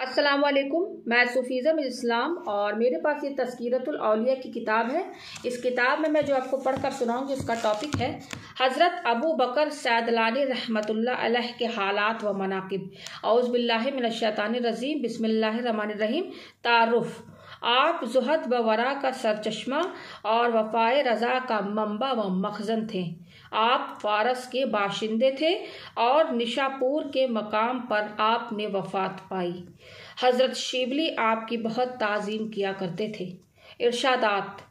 السلام علیکم، میں صوفیزہ اسلام اور میرے پاس یہ تذکرۃ الاولیاء کی کتاب ہے۔ اس کتاب میں جو آپ کو پڑھ کر سناؤں گی اس کا ٹاپک ہے حضرت ابو بکر سعدلانی رحمۃ اللہ علیہ کے حالات و مناقب۔ اعوذ باللہ من الشیطان الرجیم، بسم اللہ الرحمن الرحیم۔ تعارف: آپ زہد و ورا کا سرچشمہ اور وفائے رضا کا منبع و مخزن تھے۔ آپ فارس کے باشندے تھے اور نشاپور کے مقام پر آپ نے وفات پائی۔ حضرت شیبلی آپ کی بہت تعظیم کیا کرتے تھے۔ ارشادات: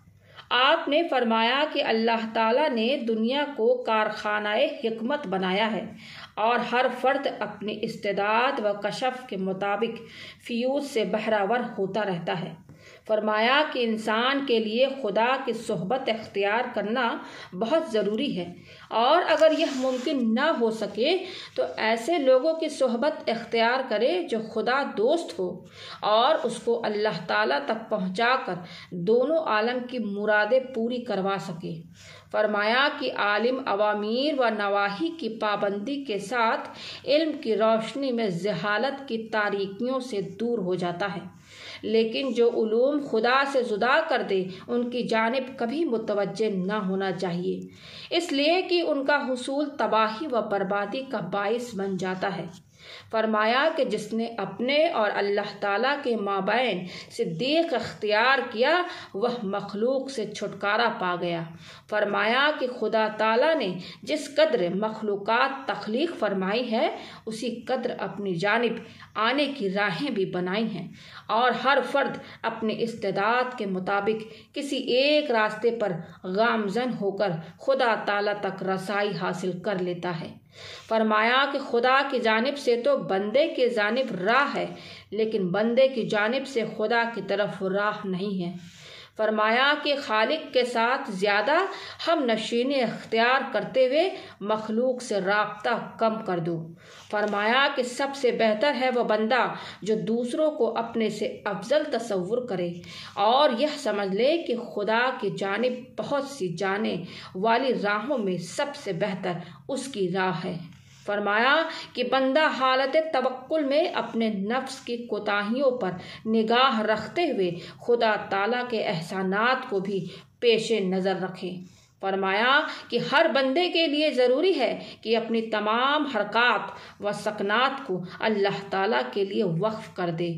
آپ نے فرمایا کہ اللہ تعالیٰ نے دنیا کو کارخانہ حکمت بنایا ہے اور ہر فرد اپنے استعداد و کشف کے مطابق فیوز سے بہرہ ور ہوتا رہتا ہے۔ فرمایا کہ انسان کے لیے خدا کی صحبت اختیار کرنا بہت ضروری ہے، اور اگر یہ ممکن نہ ہو سکے تو ایسے لوگوں کی صحبت اختیار کرے جو خدا دوست ہو اور اس کو اللہ تعالیٰ تک پہنچا کر دونوں عالم کی مرادیں پوری کروا سکے۔ فرمایا کہ عالم اوامیر و نواہی کی پابندی کے ساتھ علم کی روشنی میں جہالت کی تاریکیوں سے دور ہو جاتا ہے، لیکن جو علوم خدا سے جدا کر دے ان کی جانب کبھی متوجہ نہ ہونا چاہیے، اس لیے کہ ان کا حصول تباہی و بربادی کا باعث بن جاتا ہے۔ فرمایا کہ جس نے اپنے اور اللہ تعالیٰ کے مابین صدیق اختیار کیا وہ مخلوق سے چھٹکارا پا گیا۔ فرمایا کہ خدا تعالیٰ نے جس قدر مخلوقات تخلیق فرمائی ہے اسی قدر اپنی جانب آنے کی راہیں بھی بنائی ہیں، اور ہر فرد اپنے استعداد کے مطابق کسی ایک راستے پر گامزن ہو کر خدا تعالیٰ تک رسائی حاصل کر لیتا ہے۔ فرمایا کہ خدا کی جانب سے تو بندے کی جانب راہ ہے، لیکن بندے کی جانب سے خدا کی طرف راہ نہیں ہے۔ فرمایا کہ خالق کے ساتھ زیادہ ہم نشینی اختیار کرتے ہوئے مخلوق سے رابطہ کم کر دو۔ فرمایا کہ سب سے بہتر ہے وہ بندہ جو دوسروں کو اپنے سے افضل تصور کرے اور یہ سمجھ لے کہ خدا کی جانب بہت سی جانے والی راہوں میں سب سے بہتر اس کی راہ ہے۔ فرمایا کہ بندہ حالت توکل میں اپنے نفس کی کوتاہیوں پر نگاہ رکھتے ہوئے خدا تعالیٰ کے احسانات کو بھی پیش نظر رکھے۔ فرمایا کہ ہر بندے کے لیے ضروری ہے کہ اپنی تمام حرکات و سکنات کو اللہ تعالیٰ کے لیے وقف کر دے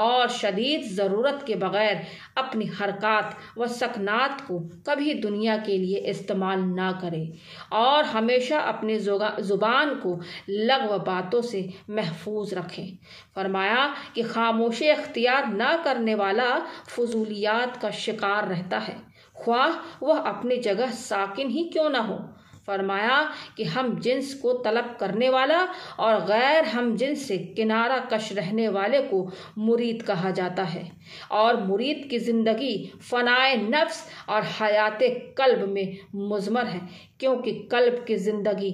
اور شدید ضرورت کے بغیر اپنی حرکات و سکنات کو کبھی دنیا کے لیے استعمال نہ کرے، اور ہمیشہ اپنی زبان کو لغو باتوں سے محفوظ رکھے۔ فرمایا کہ خاموشی اختیار نہ کرنے والا فضولیات کا شکار رہتا ہے، خواہ وہ اپنی جگہ ساکن ہی کیوں نہ ہو۔ فرمایا کہ ہم جنس کو طلب کرنے والا اور غیر ہم جنس سے کنارہ کش رہنے والے کو مرید کہا جاتا ہے، اور مرید کی زندگی فنائے نفس اور حیات قلب میں مضمر ہے، کیونکہ قلب کی زندگی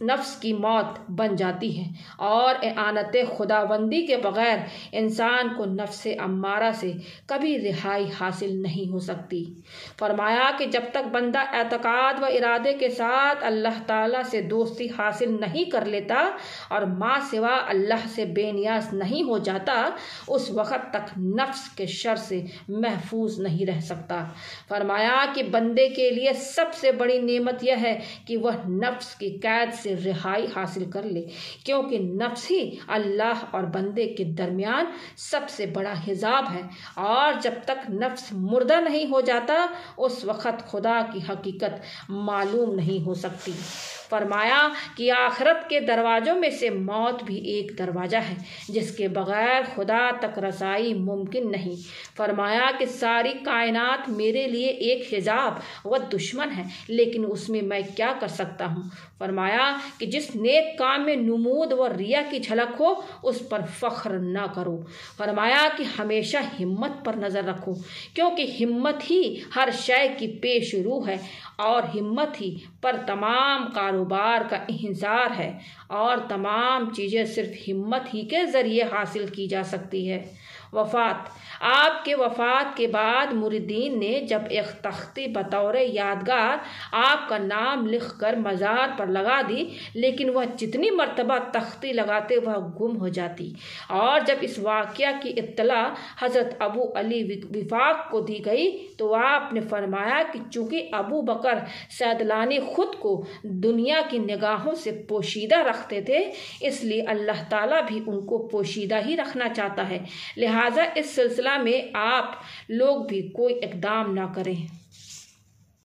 نفس کی موت بن جاتی ہے، اور اعانت خداوندی کے بغیر انسان کو نفس امارہ سے کبھی رہائی حاصل نہیں ہو سکتی۔ فرمایا کہ جب تک بندہ اعتقاد و ارادے کے ساتھ اللہ تعالیٰ سے دوستی حاصل نہیں کر لیتا اور ما سوا اللہ سے بے نیاز نہیں ہو جاتا، اس وقت تک نفس کے شر سے محفوظ نہیں رہ سکتا۔ فرمایا کہ بندے کے لیے سب سے بڑی نعمت یہ ہے کہ وہ نفس کی قید سے رہائی حاصل کر لے، کیونکہ نفس ہی اللہ اور بندے کے درمیان سب سے بڑا حجاب ہے، اور جب تک نفس مردہ نہیں ہو جاتا اس وقت خدا کی حقیقت معلوم نہیں ہو سکتی۔ فرمایا کہ آخرت کے دروازوں میں سے موت بھی ایک دروازہ ہے جس کے بغیر خدا تک رسائی ممکن نہیں۔ فرمایا کہ ساری کائنات میرے لیے ایک حجاب و دشمن ہے، لیکن اس میں میں کیا کر سکتا ہوں۔ فرمایا کہ جس نیک کام میں نمود و ریا کی جھلک ہو اس پر فخر نہ کرو۔ فرمایا کہ ہمیشہ ہمت پر نظر رکھو، کیونکہ ہمت ہی ہر شے کی پیش رو ہے، اور ہمت ہی پر تمام کاروبار کا انحصار ہے اور تمام چیزیں صرف ہمت ہی کے ذریعے حاصل کی جا سکتی ہے۔ وفات: آپ کے وفات کے بعد مریدین نے جب ایک تختی بطور یادگار آپ کا نام لکھ کر مزار پر لگا دی، لیکن وہ جتنی مرتبہ تختی لگاتے وہ گم ہو جاتی، اور جب اس واقعہ کی اطلاع حضرت ابو علی وفاق کو دی گئی تو آپ نے فرمایا کہ چونکہ ابو بکر سیدلانی خود کو دنیا کی نگاہوں سے پوشیدہ رکھتے تھے، اس لیے اللہ تعالیٰ بھی ان کو پوشیدہ ہی رکھنا چاہتا ہے، لہٰذا اس سلسلہ میں آپ لوگ بھی کوئی اقدام نہ کریں۔